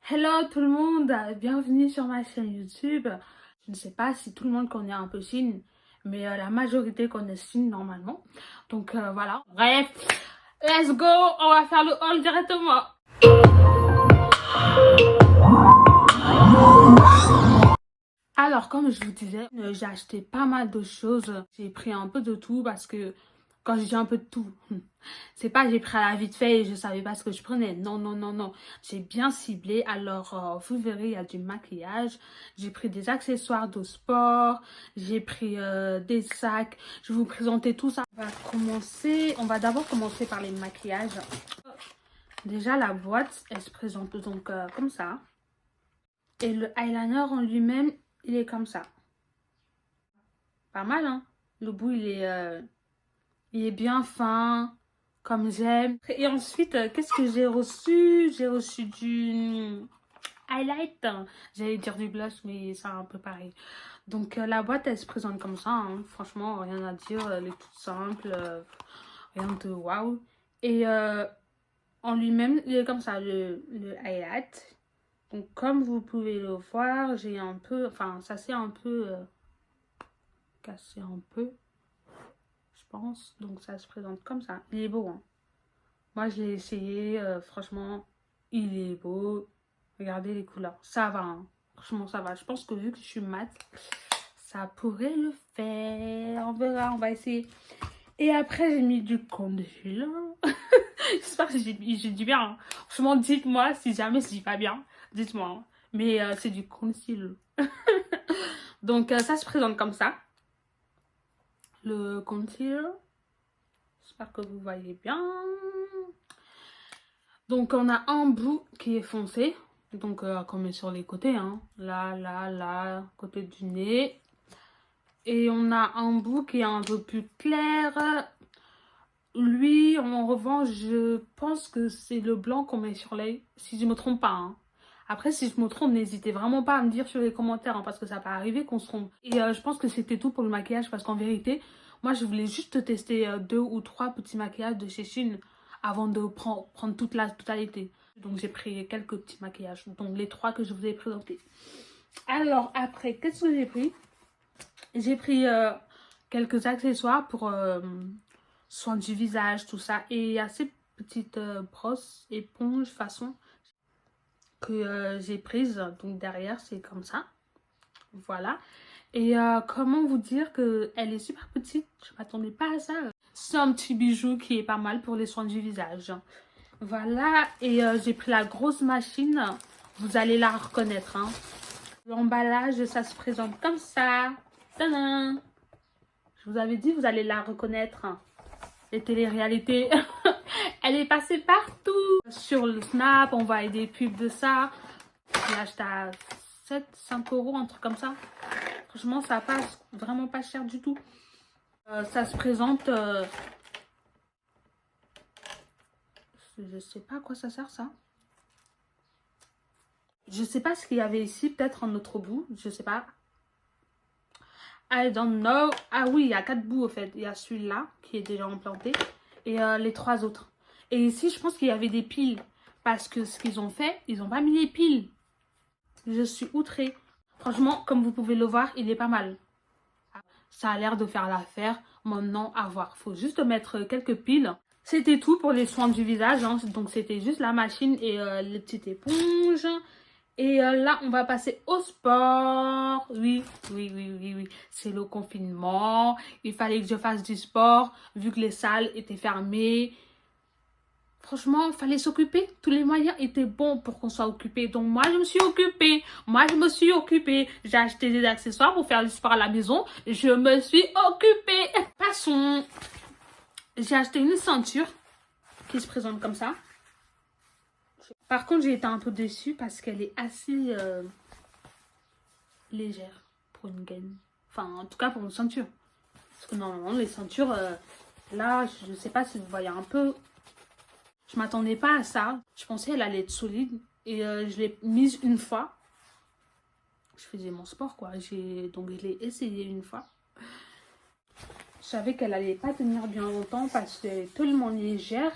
Hello tout le monde, bienvenue sur ma chaîne YouTube. Je ne sais pas si tout le monde connaît un peu Chine, mais la majorité connaît Chine normalement. Donc voilà. Bref, let's go, on va faire le haul directement. Alors comme je vous disais, j'ai acheté pas mal de choses. J'ai pris un peu de tout parce que quand je dis un peu de tout, c'est pas j'ai pris à la vite fait et je savais pas ce que je prenais. Non, non, non, non. J'ai bien ciblé. Alors, vous verrez, il y a du maquillage. J'ai pris des accessoires de sport. J'ai pris des sacs. Je vais vous présenter tout ça. On va d'abord commencer par les maquillages. Déjà, la boîte, elle se présente donc comme ça. Et le eyeliner en lui-même, il est comme ça. Pas mal, hein? Le bout, il est bien fin, comme j'aime. Et ensuite, qu'est-ce que j'ai reçu? J'ai reçu du highlight. J'allais dire du blush, mais c'est un peu pareil. Donc, la boîte, elle se présente comme ça, hein. Franchement, rien à dire. Elle est toute simple. Rien de waouh. Et en lui-même, il est comme ça, le highlight. Donc, comme vous pouvez le voir, j'ai un peu... Enfin, ça s'est un peu cassé un peu, je pense. Donc, ça se présente comme ça. Il est beau, hein. Moi, je l'ai essayé. Franchement, il est beau. Regardez les couleurs. Ça va, hein. Franchement, ça va. Je pense que vu que je suis mat, ça pourrait le faire. On verra, on va essayer. Et après, j'ai mis du concealer. J'espère que j'ai dit bien, hein. Franchement, dites-moi si jamais je dis pas bien. Dites-moi, hein. Mais c'est du concealer. Donc, ça se présente comme ça. Le concealer. J'espère que vous voyez bien. Donc, on a un bout qui est foncé. Donc, comme sur les côtés, hein. Là, côté du nez. Et on a un bout qui est un peu plus clair. Lui, en revanche, je pense que c'est le blanc qu'on met sur l'œil. Si je me trompe pas, hein. Après, si je me trompe, n'hésitez vraiment pas à me dire sur les commentaires, hein, parce que ça peut arriver qu'on se trompe. Et je pense que c'était tout pour le maquillage, parce qu'en vérité, moi, je voulais juste tester 2 ou 3 petits maquillages de chez Shein avant de prendre toute la totalité. Donc, j'ai pris quelques petits maquillages, donc les 3 que je vous ai présentés. Alors, après, qu'est-ce que j'ai pris? J'ai pris quelques accessoires pour soins du visage, tout ça. Et il y a ces petites brosses, éponges, façon que j'ai prise. Donc derrière, c'est comme ça. Voilà. Et comment vous dire que elle est super petite. Je m'attendais pas à ça. C'est un petit bijou qui est pas mal pour les soins du visage. Voilà. Et j'ai pris la grosse machine. Vous allez la reconnaître, hein. L'emballage, ça se présente comme ça. Tadam! Je vous avais dit, vous allez la reconnaître. Les téléréalités. Elle est passée partout. Sur le Snap, on voit des pubs de ça. Je l'ai acheté à 5 euros, un truc comme ça. Franchement, ça passe vraiment pas cher du tout. Ça se présente... je sais pas à quoi ça sert, ça. Je sais pas ce qu'il y avait ici. Peut-être un autre bout. Je sais pas. I don't know. Ah oui, il y a 4 bouts, au fait. Il y a celui-là, qui est déjà implanté. Et les 3 autres. Et ici, je pense qu'il y avait des piles. Parce que ce qu'ils ont fait, ils n'ont pas mis les piles. Je suis outrée. Franchement, comme vous pouvez le voir, il est pas mal. Ça a l'air de faire l'affaire. Maintenant, à voir. Faut juste mettre quelques piles. C'était tout pour les soins du visage, hein. Donc, c'était juste la machine et les petites éponges. Et là, on va passer au sport. Oui. C'est le confinement. Il fallait que je fasse du sport vu que les salles étaient fermées. Franchement, il fallait s'occuper. Tous les moyens étaient bons pour qu'on soit occupé. Donc, moi, je me suis occupée. J'ai acheté des accessoires pour faire du sport à la maison. Je me suis occupée. Passons. J'ai acheté une ceinture qui se présente comme ça. Par contre, j'ai été un peu déçue parce qu'elle est assez légère pour une gaine. Enfin, en tout cas, pour une ceinture. Parce que normalement, les ceintures, là, je ne sais pas si vous voyez un peu... Je m'attendais pas à ça. Je pensais qu'elle allait être solide. Et je l'ai mise une fois. Je faisais mon sport, quoi. Donc, je l'ai essayé une fois. Je savais qu'elle allait pas tenir bien longtemps parce qu'elle est tellement légère.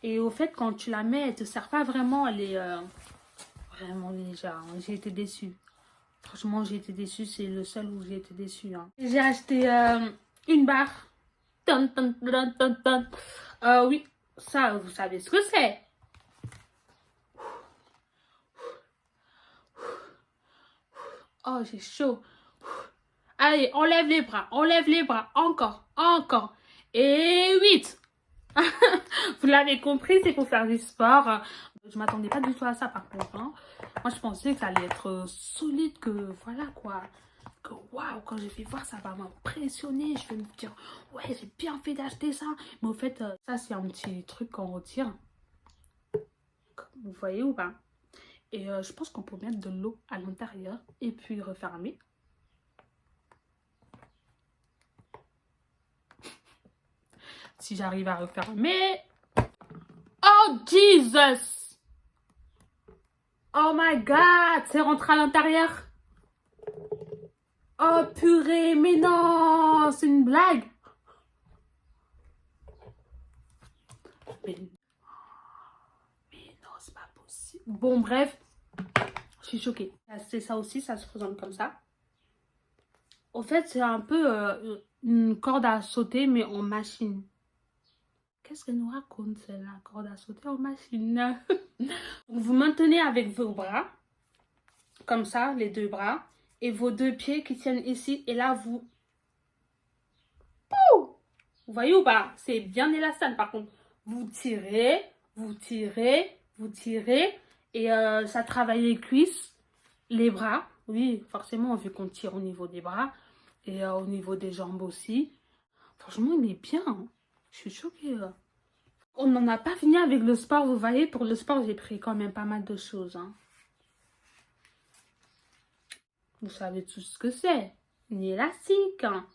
Et au fait, quand tu la mets, elle te sert pas vraiment. Elle est vraiment légère. Hein. J'ai été déçue. Franchement, j'ai été déçue. C'est le seul où j'ai été déçue. Hein. J'ai acheté une barre. Tan, tan, tan, tan, tan. Oui, ça, vous savez ce que c'est. Oh, j'ai chaud. Allez, on lève les bras. On lève les bras. Encore, encore. Et 8. Vous l'avez compris, c'est pour faire du sport. Je m'attendais pas du tout à ça par contre. Hein. Moi, je pensais que ça allait être solide, que voilà quoi. Que waouh, quand je vais voir, ça va m'impressionner. Je vais me dire, ouais, j'ai bien fait d'acheter ça. Mais au fait, ça, c'est un petit truc qu'on retire. Vous voyez ou pas? Et je pense qu'on peut mettre de l'eau à l'intérieur et puis refermer. Si j'arrive à refermer. Oh, Jesus! Oh my God! C'est rentré à l'intérieur. Oh, purée, mais non! C'est une blague! Mais non, c'est pas possible. Bon, bref. Je suis choquée. C'est ça aussi, ça se présente comme ça. Au fait, c'est un peu une corde à sauter, mais en machine. Qu'est-ce qu'elle nous raconte, celle-là? Corde à sauter en machine. Vous maintenez avec vos bras, comme ça, les deux bras, et vos deux pieds qui tiennent ici. Et là, vous... Pouh! Vous voyez ou pas? C'est bien élastique, par contre. Vous tirez, vous tirez, vous tirez. Et ça travaille les cuisses, les bras. Oui, forcément, vu qu'on tire au niveau des bras. Et au niveau des jambes aussi. Franchement, il est bien. Hein. Je suis choquée. On n'en a pas fini avec le sport. Vous voyez, pour le sport, j'ai pris quand même pas mal de choses. Hein. Vous savez tout ce que c'est. Une élastique. Hein.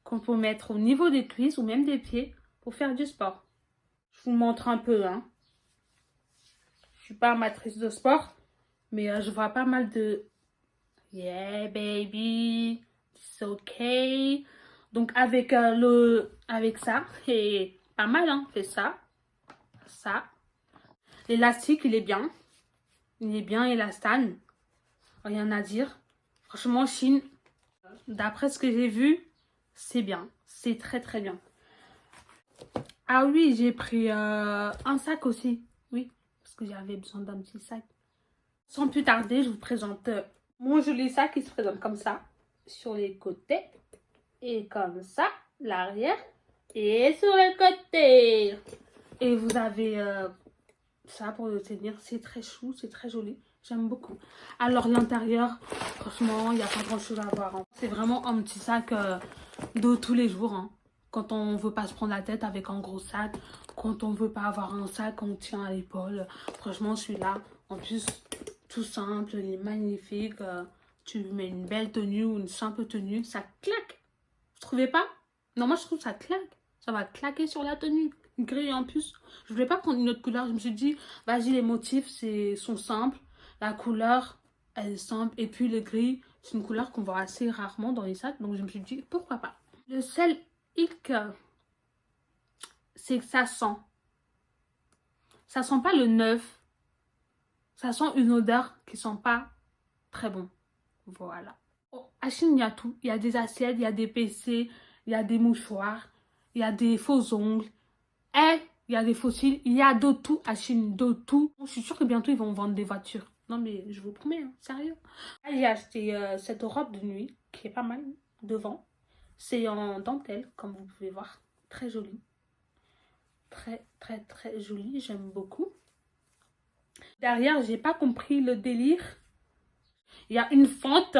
Qu'on peut mettre au niveau des cuisses ou même des pieds pour faire du sport. Je vous montre un peu. Hein. Je suis pas amatrice de sport. Mais je vois pas mal de... Yeah, baby. It's okay. Donc, avec ça, c'est pas mal, hein. Fait ça. Ça. L'élastique, il est bien. Il est bien élastane. Rien à dire. Franchement, Chine, d'après ce que j'ai vu, c'est bien. C'est très, très bien. Ah oui, j'ai pris un sac aussi. Oui, parce que j'avais besoin d'un petit sac. Sans plus tarder, je vous présente mon joli sac qui se présente comme ça. Sur les côtés. Et comme ça, l'arrière. Et sur le côté. Et vous avez ça pour le tenir. C'est très chou, c'est très joli. J'aime beaucoup. Alors l'intérieur, franchement, il n'y a pas grand chose à voir. Hein. C'est vraiment un petit sac de tous les jours. Hein. Quand on veut pas se prendre la tête avec un gros sac. Quand on veut pas avoir un sac qu'on tient à l'épaule. Franchement, celui-là, en plus, tout simple, il est magnifique. Tu mets une belle tenue ou une simple tenue, ça claque. Vous trouvez pas? Non, moi je trouve que ça claque. Ça va claquer sur la tenue. Gris en plus. Je voulais pas prendre une autre couleur. Je me suis dit, vas-y, les motifs sont simples. La couleur, elle est simple. Et puis le gris, c'est une couleur qu'on voit assez rarement dans les sacs. Donc je me suis dit, pourquoi pas. Le seul hic, c'est que ça sent. Ça sent pas le neuf. Ça sent une odeur qui sent pas très bon. Voilà. Oh, à Chine, il y a tout. Il y a des assiettes, il y a des PC, il y a des mouchoirs, il y a des faux ongles. Et il y a des fossiles. Il y a de tout à Chine, de tout. Je suis sûre que bientôt, ils vont vendre des voitures. Non, mais je vous promets, hein, sérieux. J'ai acheté cette robe de nuit qui est pas mal devant. C'est en dentelle, comme vous pouvez voir. Très jolie. Très, très, très jolie. J'aime beaucoup. Derrière, j'ai pas compris le délire. Il y a une fente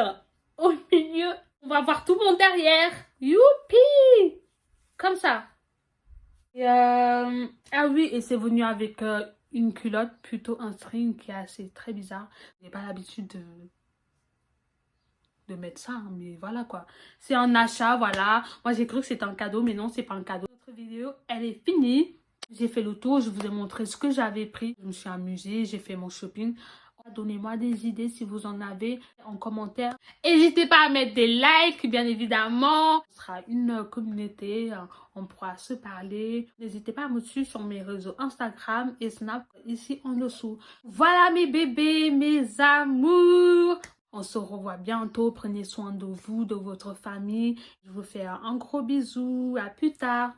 au milieu. On va voir tout mon derrière. Youpi! Comme ça. Et ah oui, et c'est venu avec une culotte, plutôt un string qui est assez très bizarre. Je n'ai pas l'habitude de mettre ça, hein, mais voilà quoi. C'est un achat, voilà. Moi j'ai cru que c'était un cadeau, mais non, c'est pas un cadeau. Notre vidéo, elle est finie. J'ai fait le tour, je vous ai montré ce que j'avais pris. Je me suis amusée, j'ai fait mon shopping. Donnez-moi des idées si vous en avez en commentaire. N'hésitez pas à mettre des likes, bien évidemment. Ce sera une communauté, on pourra se parler. N'hésitez pas à me suivre sur mes réseaux Instagram et Snap ici en dessous. Voilà mes bébés, mes amours. On se revoit bientôt. Prenez soin de vous, de votre famille. Je vous fais un gros bisou. À plus tard.